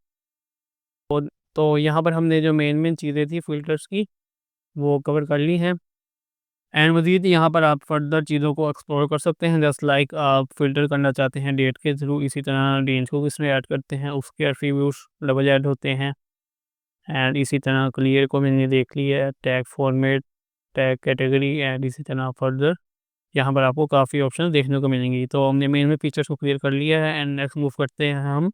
तो यहाँ पर हमने जो मेन चीज़ें थी फ़िल्टर्स की वो कवर कर ली हैं एंड मज़ीद यहाँ पर आप फर्दर चीज़ों को एक्सप्लोर कर सकते हैं। जस्ट लाइक आप फ़िल्टर करना चाहते हैं डेट के थ्रू, इसी तरह रेंज को किसमें ऐड करते हैं, उसके एट्रीब्यूट्स डबल ऐड होते हैं एंड इसी तरह क्लियर को मैंने देख लिया है, tag format, tag category and इसी तरह फर्दर यहाँ पर आपको काफ़ी ऑप्शन देखने को मिलेंगी। तो हमने मेन में फीचर्स को क्लियर कर लिया है एंड नेक्स्ट मूव करते हैं हम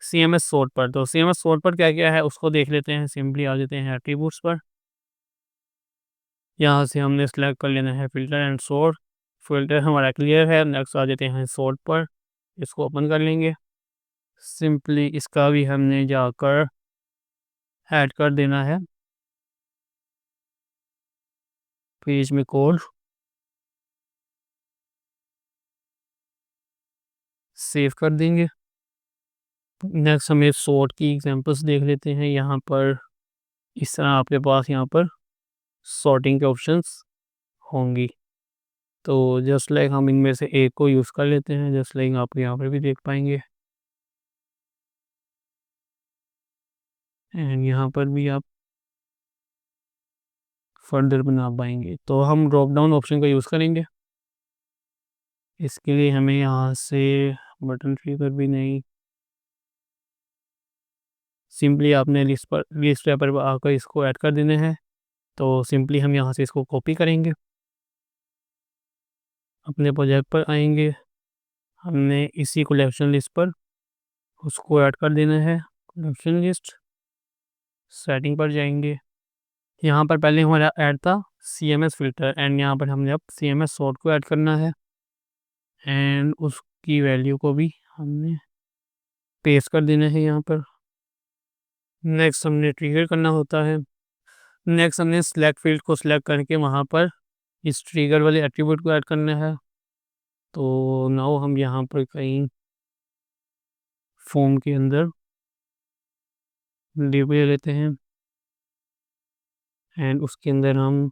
CMS सॉर्ट पर। तो CMS सॉर्ट पर क्या-क्या है उसको देख लेते हैं। सिंपली आ जाते हैं एट्रीब्यूट्स पर। यहाँ से हमने सेलेक्ट कर लेना है फ़िल्टर एंड सॉर्ट। फ़िल्टर हमारा क्लियर है। नेक्स्ट आ जाते हैं सॉर्ट पर। इसको ओपन कर लेंगे। सिंपली इसका भी हमने जाकर ऐड कर देना है पेज में कोड। सेव कर देंगे। नेक्स्ट हमें सॉर्ट की एग्जांपल्स देख लेते हैं। यहाँ पर इस तरह आपके पास यहाँ पर सॉर्टिंग के ऑप्शंस होंगी। तो जस्ट लाइक हम इनमें से एक को यूज़ कर लेते हैं। जस्ट लाइक आप यहाँ पर भी देख पाएंगे एंड यहाँ पर भी आप फर्दर बना पाएंगे। तो हम ड्रॉप डाउन ऑप्शन का यूज़ करेंगे। इसके लिए हमें यहाँ से बटन ट्री पर भी नहीं, सिंपली आपने लिस्ट पेपर पर आकर इसको ऐड कर देने हैं। तो सिंपली हम यहाँ से इसको कॉपी करेंगे। अपने प्रोजेक्ट पर आएंगे। हमने इसी कलेक्शन लिस्ट पर उसको ऐड कर देना है। कलेक्शन लिस्ट सेटिंग पर जाएंगे। यहाँ पर पहले हमारा ऐड था CMS फ़िल्टर एंड यहाँ पर हमने अब CMS सॉर्ट को ऐड करना है एंड उसकी वैल्यू को भी हमने पेस्ट कर देना है यहाँ पर। नेक्स्ट हमने ट्रिगर करना होता है। नेक्स्ट हमने सेलेक्ट फील्ड को सिलेक्ट करके वहाँ पर इस ट्रिगर वाले एट्रीब्यूट को ऐड करना है। तो नाउ हम यहाँ पर कहीं फॉर्म के अंदर डिव ले लेते हैं एंड उसके अंदर हम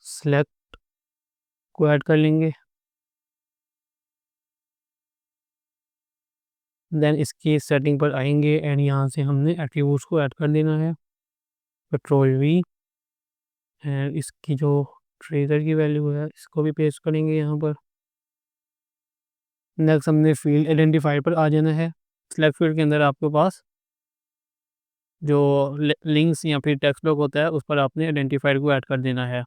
सेलेक्ट को ऐड कर लेंगे। देन इसकी सेटिंग पर आएंगे एंड यहाँ से हमने एट्रीब्यूट्स को ऐड कर देना है। कंट्रोल V एंड इसकी जो ट्रिगर की वैल्यू है इसको भी पेस्ट करेंगे यहाँ पर। नेक्स्ट हमने फील्ड आइडेंटिफायर पर आ जाना है। सेलेक्ट फील्ड के अंदर आपके पास जो लिंक्स या फिर टेक्स्ट बॉक्स होता है उस पर आपने आइडेंटिफायर को ऐड कर देना है।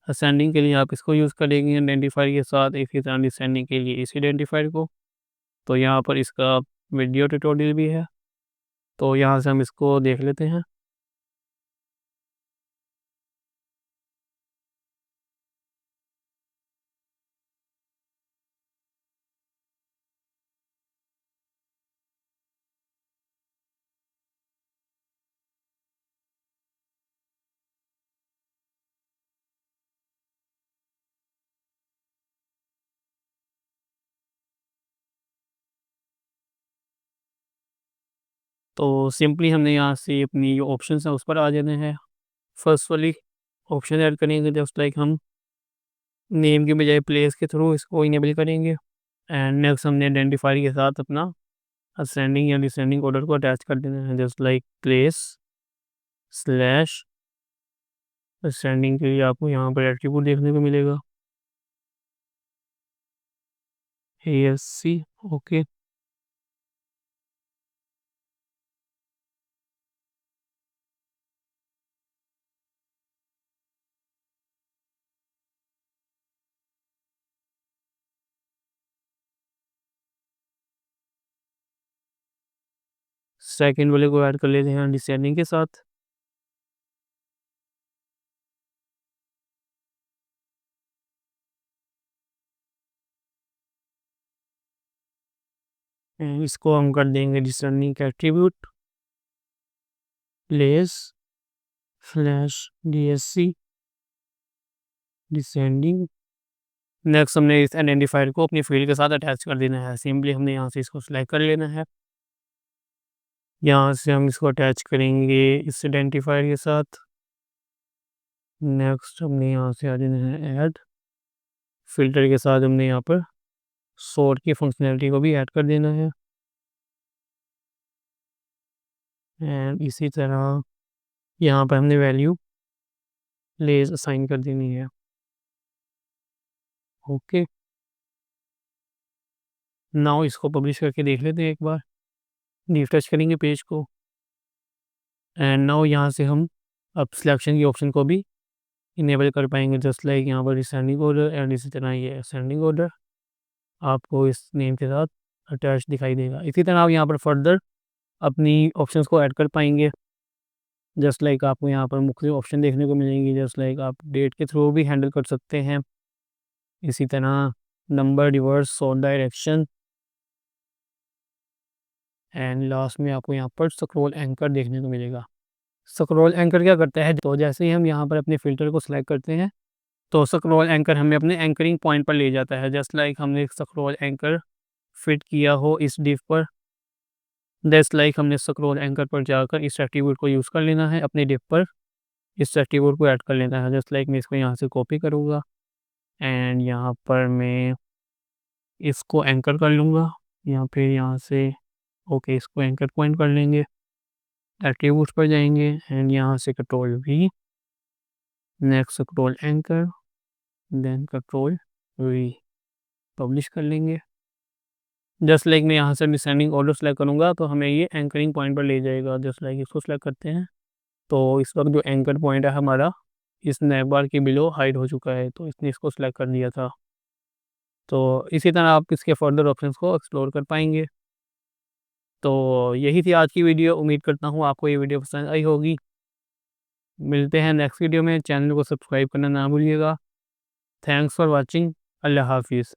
असेंडिंग के लिए आप इसको यूज़ करेंगे आइडेंटिफायर के साथ, इसी तरह डिसेंडिंग के लिए इस आइडेंटिफायर को। तो यहाँ पर इसका वीडियो ट्यूटोरियल भी है। तो यहाँ से हम इसको देख लेते हैं। तो सिंपली हमने यहाँ से अपनी जो ऑप्शन है उस पर आ जाना है। फर्स्ट वाली ऑप्शन ऐड करेंगे जस्ट लाइक हम नेम के बजाय प्लेस के थ्रू इसको इनेबल करेंगे एंड नेक्स्ट हमने आइडेंटिफायर के साथ अपना असेंडिंग या डिसेंडिंग ऑर्डर को अटैच कर देना है। Just like place slash ascending के लिए आपको यहाँ पर एट्रीब्यूट देखने को मिलेगा ASC। ओके। सेकंड वाले को ऐड कर लेते हैं डिसेंडिंग के साथ। इसको हम कर देंगे डिसेंडिंग का attribute place slash DSC descending. Next हमने इस आइडेंटिफायर को अपनी फील्ड के साथ अटैच कर देना है। सिंपली हमने यहाँ से इसको सिलेक्ट कर लेना है। यहाँ से हम इसको अटैच करेंगे इस आइडेंटिफायर के साथ। नेक्स्ट हमने यहाँ से आ जाना है ऐड फिल्टर के साथ हमने यहाँ पर सॉर्ट की फंक्शनैलिटी को भी ऐड कर देना है एंड इसी तरह यहाँ पर हमने वैल्यू प्लेस असाइन कर देनी है। ओके। नाउ इसको पब्लिश करके देख लेते हैं एक बार। रिफ्रेश करेंगे पेज को एंड नाउ यहाँ से हम अब सिलेक्शन की ऑप्शन को भी इनेबल कर पाएंगे जस्ट लाइक यहाँ पर डिसेंडिंग ऑर्डर एंड इसी तरह ये असेंडिंग ऑर्डर। आपको इस नेम के साथ अटैच दिखाई देगा। इसी तरह आप यहाँ पर फर्दर अपनी ऑप्शंस को ऐड कर पाएंगे। जस्ट लाइक आपको यहाँ पर मुख्य ऑप्शन देखने को मिलेंगी। जस्ट लाइक आप डेट के थ्रू भी हैंडल कर सकते हैं। इसी तरह number, reverse, sort direction and last में आपको यहाँ पर स्क्रॉल एंकर देखने को मिलेगा। स्क्रॉल एंकर क्या करता है, तो जैसे ही हम यहाँ पर अपने फ़िल्टर को सिलेक्ट करते हैं तो स्क्रॉल एंकर हमें अपने एंकरिंग पॉइंट पर ले जाता है। जस्ट लाइक हमने एक स्क्रॉल एंकर फिट किया हो इस डिव पर, जस्ट लाइक हमने स्क्रॉल एंकर पर जाकर इस एट्रीब्यूट को यूज़ कर लेना है अपने डिव पर, इस एट्रीब्यूट को ऐड कर लेना है। जस्ट लाइक मैं इसको यहाँ से कॉपी करूँगा एंड यहाँ पर मैं इसको एंकर कर लूँगा, या फिर यहाँ से ओके इसको एंकर पॉइंट कर लेंगे, एट्रीब्यूट्स पर जाएंगे एंड यहाँ से control V, next scroll anchor, then control V, publish कर लेंगे। जस्ट लाइक मैं यहाँ से डिसेंडिंग ऑर्डर सेलेक्ट करूँगा तो हमें ये एंकरिंग पॉइंट पर ले जाएगा। जस्ट लाइक इसको सेलेक्ट करते हैं तो इस वक्त जो एंकर पॉइंट है हमारा इस नैव बार के बिलो हाइड हो चुका है, तो इसने इसको सेलेक्ट कर दिया था। तो इसी तरह आप इसके फर्दर ऑप्शंस को एक्सप्लोर कर पाएंगे। तो यही थी आज की वीडियो। उम्मीद करता हूँ आपको ये वीडियो पसंद आई होगी। मिलते हैं नेक्स्ट वीडियो में। चैनल को सब्सक्राइब करना ना भूलिएगा। Thanks for watching. अल्लाह हाफिज़।